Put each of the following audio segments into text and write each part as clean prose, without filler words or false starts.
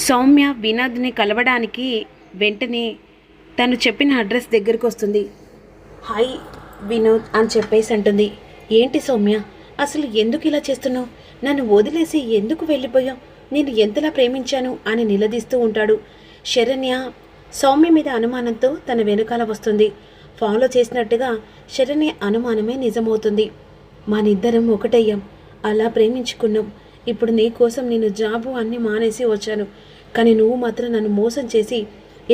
సౌమ్య వినోద్ని కలవడానికి వెంటనే తను చెప్పిన అడ్రస్ దగ్గరికి వస్తుంది. హాయ్ వినోద్ అని చెప్పేసి అంటుంది. ఏంటి సౌమ్య, అసలు ఎందుకు ఇలా చేస్తున్నావు? నన్ను వదిలేసి ఎందుకు వెళ్ళిపోయావు? నేను ఎంతలా ప్రేమించాను అని నిలదీస్తూ ఉంటాడు. శరణ్య సౌమ్య మీద అనుమానంతో తన వెనుకాల వస్తుంది. ఫాలో చేసినట్టుగా శరణ్య అనుమానమే నిజమవుతుంది. మనిద్దరం ఒకటయ్యాం, అలా ప్రేమించుకున్నాం. ఇప్పుడు నీ కోసం నేను జాబు అన్నీ మానేసి వచ్చాను, కానీ నువ్వు మాత్రం నన్ను మోసం చేసి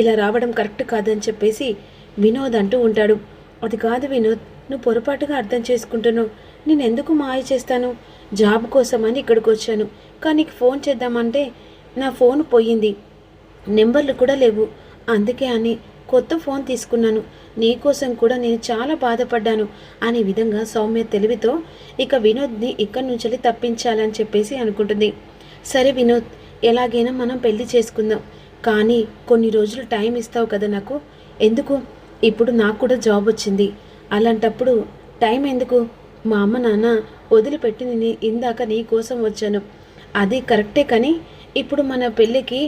ఇలా రావడం కరెక్ట్ కాదని చెప్పేసి వినోద్ అంటూ ఉంటాడు. అది కాదు వినోద్, నువ్వు పొరపాటుగా అర్థం చేసుకుంటున్నావు. నేను ఎందుకు మాయ చేస్తాను? జాబ్ కోసమని ఇక్కడికి వచ్చాను, కానీ నీకు ఫోన్ చేద్దామంటే నా ఫోన్ పోయింది, నెంబర్లు కూడా లేవు. అందుకే అని కొత్త ఫోన్ తీసుకున్నాను. నీకోసం కూడా నేను చాలా బాధపడ్డాను అనే విధంగా సౌమ్య తెలివితో ఇక వినోద్ని ఇక్కడి నుంచి తప్పించాలని చెప్పేసి అనుకుంటుంది. సరే వినోద్, ఎలాగైనా మనం పెళ్లి చేసుకుందాం, కానీ కొన్ని రోజులు టైం ఇస్తావు కదా నాకు? ఎందుకు? ఇప్పుడు నాకు కూడా జాబ్ వచ్చింది. అలాంటప్పుడు టైం ఎందుకు? మా అమ్మ నాన్న వదిలిపెట్టి నేను ఇందాక నీ కోసం వచ్చాను, అది కరెక్టే. కానీ ఇప్పుడు మన పెళ్ళికి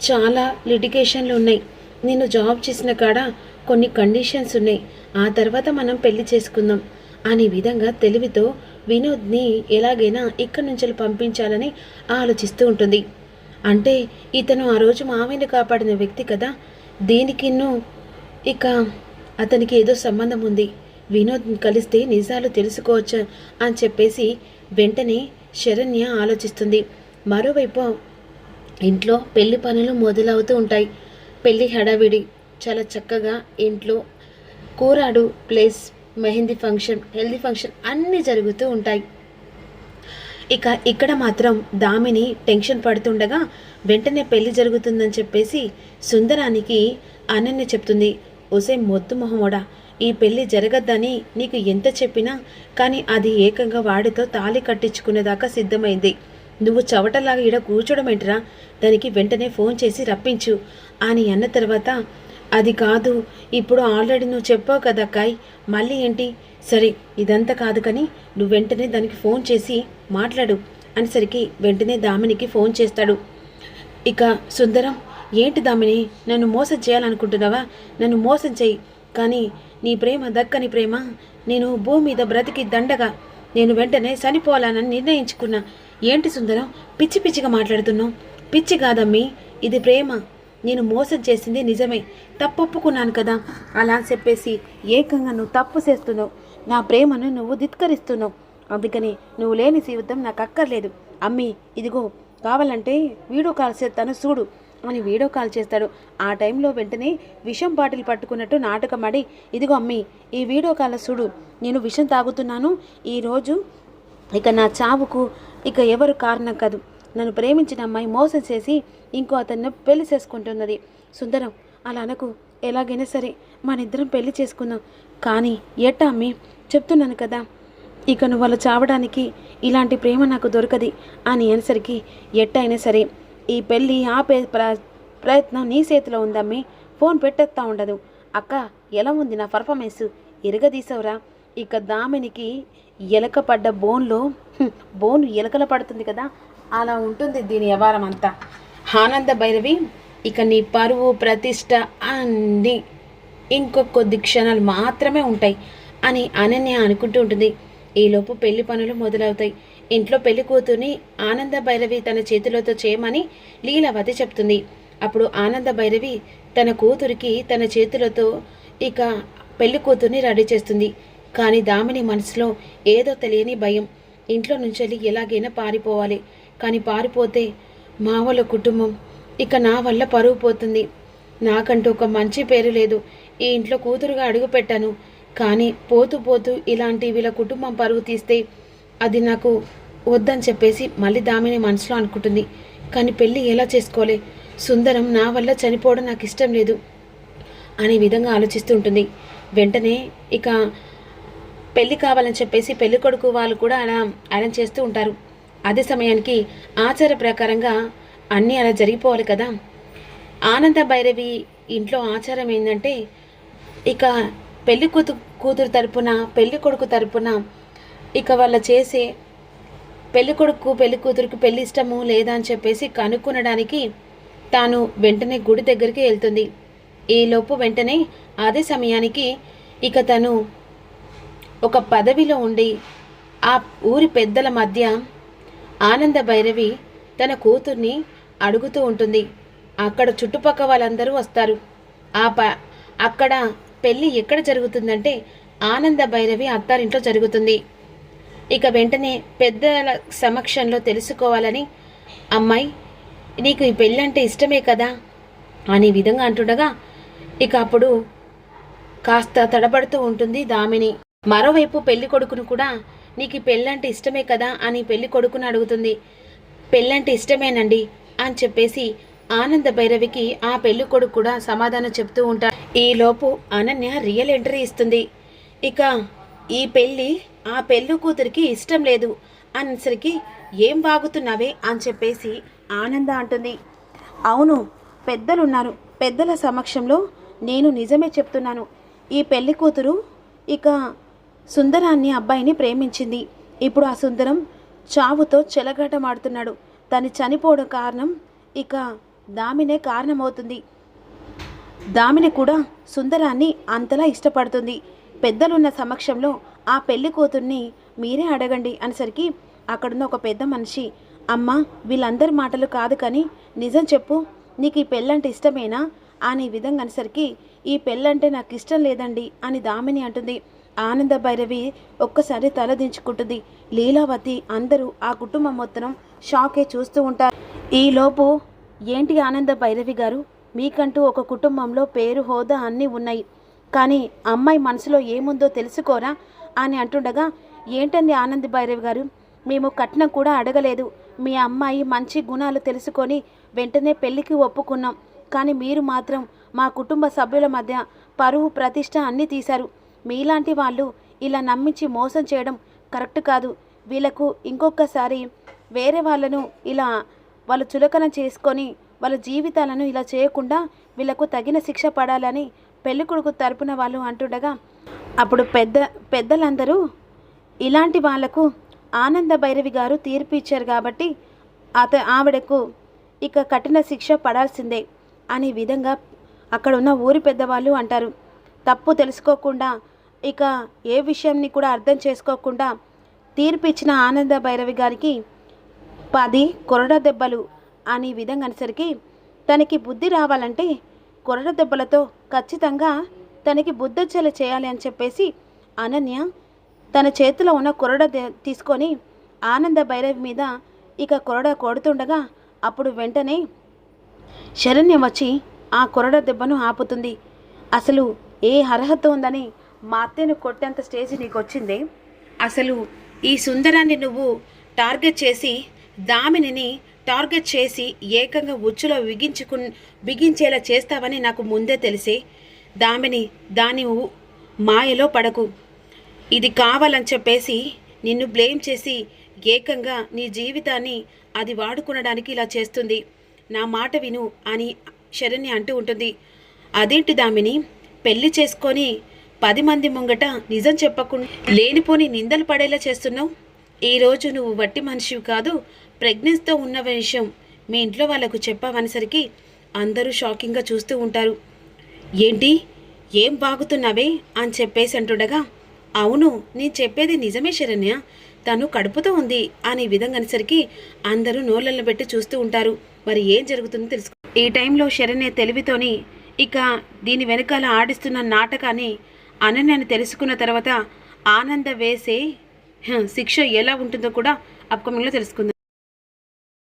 చాలా లిటిగేషన్లు ఉన్నాయి. నేను జాబ్ చేసిన కాడ కొన్ని కండిషన్స్ ఉన్నాయి. ఆ తర్వాత మనం పెళ్లి చేసుకుందాం అనే విధంగా తెలివితో వినోద్ని ఎలాగైనా ఇక్కడి నుంచి పంపించాలని ఆలోచిస్తూ ఉంటుంది. అంటే ఇతను ఆ రోజు మామయ్యని కాపాడిన వ్యక్తి కదా, దీనికిన్ను ఇక అతనికి ఏదో సంబంధం ఉంది. వినోద్ని కలిస్తే నిజాలు తెలుసుకోవచ్చు అని చెప్పేసి వెంటనే శరణ్య ఆలోచిస్తుంది. మరోవైపు ఇంట్లో పెళ్లి పనులు మొదలవుతూ ఉంటాయి. పెళ్లి హడావిడి చాలా చక్కగా ఇంట్లో కూరాడు place, mehndi function, healthy function అన్నీ జరుగుతూ ఉంటాయి. ఇక ఇక్కడ మాత్రం దామిని టెన్షన్ పడుతుండగా వెంటనే పెళ్లి జరుగుతుందని చెప్పేసి సుందరానికి అనన్య చెప్తుంది. ఒసే మొద్దు మొహమోడా, ఈ పెళ్లి జరగద్దని నీకు ఎంత చెప్పినా కానీ అది ఏకంగా వాడితో తాళి కట్టించుకునేదాకా సిద్ధమైంది. నువ్వు చవటలాగా ఈడ కూర్చోడం ఏంటిరా? దానికి వెంటనే ఫోన్ చేసి రప్పించు అని అన్న తర్వాత, అది కాదు, ఇప్పుడు ఆల్రెడీ నువ్వు చెప్పావు కదా అక్కాయ్, మళ్ళీ ఏంటి? సరే ఇదంతా కాదు, కానీ నువ్వు వెంటనే దానికి ఫోన్ చేసి మాట్లాడు అనేసరికి వెంటనే దామినికి ఫోన్ చేస్తాడు. ఇక సుందరం, ఏంటి దామిని, నన్ను మోసం చేయాలనుకుంటున్నావా? నన్ను మోసం చేయి, కానీ నీ ప్రేమ దక్కని ప్రేమ. నేను భూమి మీద బ్రతికి దండగా నేను వెంటనే చనిపోవాలని నిర్ణయించుకున్నా. ఏంటి సుందరం, పిచ్చి పిచ్చిగా మాట్లాడుతున్నావు? పిచ్చి కాదమ్మీ, ఇది ప్రేమ. నేను మోసం చేసింది నిజమే, తప్పొప్పుకున్నాను కదా. అలా చెప్పేసి ఏకంగా నువ్వు తప్పు చేస్తున్నావు, నా ప్రేమను నువ్వు ధిక్కరిస్తున్నావు. అందుకని నువ్వు లేని జీవితం నాకు అక్కర్లేదు. అమ్మీ ఇదిగో, కావాలంటే వీడియో కాల్ చేస్తాను చూడు అని వీడియో కాల్ చేస్తాడు. ఆ టైంలో వెంటనే విషం బాటిల్ పట్టుకున్నట్టు నాటకమాడి, ఇదిగో అమ్మీ ఈ వీడియో కాల్ చూడు, నేను విషం తాగుతున్నాను. ఈరోజు ఇక నా చావుకు ఇక ఎవరు కారణం కాదు. నన్ను ప్రేమించిన అమ్మాయి మోసం చేసి ఇంకో అతన్ని పెళ్లి చేసుకుంటున్నది. సుందరం అలా అనకు, ఎలాగైనా సరే మన ఇద్దరం పెళ్లి చేసుకుందాం. కానీ ఎట్టా అమ్మి, చెప్తున్నాను కదా, ఇక నువ్వు వాళ్ళు చావడానికి ఇలాంటి ప్రేమ నాకు దొరకది అని అనేసరికి ఎట్టయినా సరే ఈ పెళ్ళి ఆపే ప్రయత్నం నీ చేతిలో ఉందమ్మి. ఫోన్ పెట్టేస్తా ఉండదు. అక్క ఎలా ఉంది నా పర్ఫార్మెన్స్? ఇరగదీసావురా. ఇక దామినికి ఎలక పడ్డ బోన్ ఎలకల పడుతుంది కదా, అలా ఉంటుంది దీని వ్యవహారం అంతా. ఆనంద భైరవి, ఇక నీ పరువు ప్రతిష్ట అన్నీ ఇంకొక కొద్ది క్షణాలు మాత్రమే ఉంటాయి అని అనన్య అనుకుంటూ ఉంటుంది. ఈలోపు పెళ్లి పనులు మొదలవుతాయి. ఇంట్లో పెళ్లి కూతుర్ని ఆనంద భైరవి తన చేతులతో చేయమని లీలావతి చెప్తుంది. అప్పుడు ఆనంద భైరవి తన కూతురికి తన చేతులతో ఇక పెళ్లి కూతుర్ని రెడీ చేస్తుంది. కానీ దామిని మనసులో ఏదో తెలియని భయం. ఇంట్లో నుంచి ఎలాగైనా పారిపోవాలి, కానీ పారిపోతే మా వాళ్ళ కుటుంబం ఇక నా వల్ల పరువు పోతుంది. నాకంటూ ఒక మంచి పేరు లేదు. ఈ ఇంట్లో కూతురుగా అడుగు పెట్టాను, కానీ పోతూ పోతూ ఇలాంటి వీళ్ళ కుటుంబం పరువు తీస్తే అది నాకు వద్దని చెప్పేసి మళ్ళీ దామిని మనసులో అనుకుంటుంది. కానీ పెళ్ళి ఎలా చేసుకోవాలి? సుందరం నా వల్ల చనిపోవడం నాకు ఇష్టం లేదు అనే విధంగా ఆలోచిస్తూ ఉంటుంది. వెంటనే ఇక పెళ్ళి కావాలని చెప్పేసి పెళ్లి కొడుకు వాళ్ళు కూడా అలా అరేంజ్ చేస్తూ ఉంటారు. అదే సమయానికి ఆచార ప్రకారంగా అన్నీ అలా జరిగిపోవాలి కదా. ఆనంద భైరవి ఇంట్లో ఆచారం ఏంటంటే, ఇక పెళ్లి కూతురు తరపున పెళ్లి కొడుకు తరపున ఇక వాళ్ళ చేసే పెళ్లి కొడుకు పెళ్లి కూతురికి పెళ్లి ఇష్టము లేదా అని చెప్పేసి కనుక్కొనడానికి తాను వెంటనే గుడి దగ్గరికి వెళ్తుంది. ఈలోపు వెంటనే అదే సమయానికి ఇక తను ఒక పదవిలో ఉండి ఆ ఊరి పెద్దల మధ్య ఆనంద భైరవి తన కూతుర్ని అడుగుతూ ఉంటుంది. అక్కడ చుట్టుపక్కల వాళ్ళందరూ వస్తారు. అక్కడ పెళ్ళి ఎక్కడ జరుగుతుందంటే ఆనంద భైరవి అత్తారింట్లో జరుగుతుంది. ఇక వెంటనే పెద్దల సమక్షంలో తెలుసుకోవాలని, అమ్మాయి నీకు ఈ పెళ్ళంటే ఇష్టమే కదా అనే విధంగా అంటుండగా ఇక అప్పుడు కాస్త తడబడుతూ ఉంటుంది దామిని. మరోవైపు పెళ్లి కొడుకును కూడా నీకు ఈ పెళ్ళంటే ఇష్టమే కదా అని పెళ్లి కొడుకును అడుగుతుంది. పెళ్ళంటే ఇష్టమేనండి అని చెప్పేసి ఆనంద భైరవికి ఆ పెళ్లి కొడుకు కూడా సమాధానం చెప్తూ ఉంటాడు. ఈలోపు అనన్య రియల్ ఎంట్రీ ఇస్తుంది. ఇక ఈ పెళ్ళి ఆ పెళ్ళి కూతురికి ఇష్టం లేదు అనేసరికి ఏం వాగుతున్నావే అని చెప్పేసి ఆనంద అంటుంది. అవును, పెద్దలున్నారు, పెద్దల సమక్షంలో నేను నిజమే చెప్తున్నాను. ఈ పెళ్లి కూతురు ఇక సుందరాన్ని అబ్బాయిని ప్రేమించింది. ఇప్పుడు ఆ సుందరం చావుతో చెలగాటమాడుతున్నాడు. తను చనిపోవడం కారణం ఇక దామినే కారణమవుతుంది. దామిని కూడా సుందరాన్ని అంతలా ఇష్టపడుతుంది. పెద్దలున్న సమక్షంలో ఆ పెళ్లి కూతుర్ని మీరే అడగండి అనేసరికి అక్కడున్న ఒక పెద్ద మనిషి, అమ్మ వీళ్ళందరి మాటలు కాదు కానీ నిజం చెప్పు, నీకు ఈ పెళ్ళంటే ఇష్టమేనా అనే విధంగా అనేసరికి ఈ పెళ్ళంటే నాకు ఇష్టం లేదండి అని దామిని అంటుంది. ఆనంద భైరవి ఒక్కసారి తలదించుకుంటుంది. లీలావతి అందరూ ఆ కుటుంబం మొత్తం షాకే చూస్తూ ఉంటారు. ఈలోపు ఏంటి ఆనంద భైరవి గారు, మీకంటూ ఒక కుటుంబంలో పేరు హోదా అన్నీ ఉన్నాయి, కానీ అమ్మాయి మనసులో ఏముందో తెలుసుకోరా అని అంటుండగా, ఏంటండి ఆనంద భైరవి గారు, మేము కట్నం కూడా అడగలేదు. మీ అమ్మాయి మంచి గుణాలు తెలుసుకొని వెంటనే పెళ్ళికి ఒప్పుకున్నాం. కానీ మీరు మాత్రం మా కుటుంబ సభ్యుల మధ్య పరువు ప్రతిష్ట అన్నీ తీశారు. మీలాంటి వాళ్ళు ఇలా నమ్మించి మోసం చేయడం కరెక్ట్ కాదు. వీళ్ళకు ఇంకొకసారి వేరే వాళ్ళను ఇలా వాళ్ళు చులకన చేసుకొని వాళ్ళ జీవితాలను ఇలా చేయకుండా వీళ్ళకు తగిన శిక్ష పడాలని పెళ్ళికొడుకు తరపున వాళ్ళు అంటుండగా అప్పుడు పెద్దలందరూ ఇలాంటి వాళ్లకు ఆనంద భైరవి గారు తీర్పు ఇచ్చారు కాబట్టి ఆవిడకు ఇక కఠిన శిక్ష పడాల్సిందే అనే విధంగా అక్కడ ఉన్న ఊరి పెద్దవాళ్ళు అంటారు. తప్పు తెలుసుకోకుండా ఇక ఏ విషయాన్ని కూడా అర్థం చేసుకోకుండా తీర్పు ఇచ్చిన ఆనంద భైరవి గారికి 10 కొరడ దెబ్బలు అనే విధంగా అనేసరికి తనకి బుద్ధి రావాలంటే కొరడ దెబ్బలతో ఖచ్చితంగా తనకి బుద్ధచ్చలు చేయాలి అని చెప్పేసి అనన్య తన చేతిలో ఉన్న కొరడ తీసుకొని ఆనంద భైరవి మీద ఇక కొరడ కొడుతుండగా అప్పుడు వెంటనే శరణ్య వచ్చి ఆ కొరడ దెబ్బను ఆపుతుంది. అసలు ఏ అర్హత ఉందని మా అత్తయ్యను కొట్టేంత స్టేజ్ నీకు వచ్చిందే? అసలు ఈ సుందరాన్ని నువ్వు టార్గెట్ చేసి దామినిని టార్గెట్ చేసి ఏకంగా ఉచ్చులో బిగించేలా చేస్తావని నాకు ముందే తెలిసే. దామిని దాని మాయలో పడకు. ఇది కావాలని చెప్పేసి నిన్ను బ్లేమ్ చేసి ఏకంగా నీ జీవితాన్ని అది వాడుకునడానికి ఇలా చేస్తుంది. నా మాట విను అని శరణ్య అంటూ ఉంటుంది. అదేంటి దామిని, పెళ్లి చేసుకొని 10 మంది ముంగట నిజం చెప్పకుండా లేనిపోని నిందలు పడేలా చేస్తున్నావు. ఈరోజు నువ్వు వట్టి మనిషివి కాదు, ప్రెగ్నెన్స్తో ఉన్న విషయం మీ ఇంట్లో వాళ్ళకు చెప్పావనేసరికి అందరూ షాకింగ్గా చూస్తూ ఉంటారు. ఏంటి, ఏం బాగుతున్నావే అని చెప్పేసి అంటుండగా, అవును నేను చెప్పేది నిజమే శరణ్య, తను కడుపుతో ఉంది అనే విధంగా అనేసరికి అందరూ నోళ్ళను పెట్టి చూస్తూ ఉంటారు. మరి ఏం జరుగుతుందో తెలుసుకో. ఈ టైంలో శరణ్య తెలివితోని ఇక దీని వెనకాల ఆడిస్తున్న నాటకాన్ని అనన్యని తెలుసుకున్న తర్వాత ఆనంద వేసే శిక్ష ఎలా ఉంటుందో కూడా అప్కమింగ్లో తెలుసుకుందాం.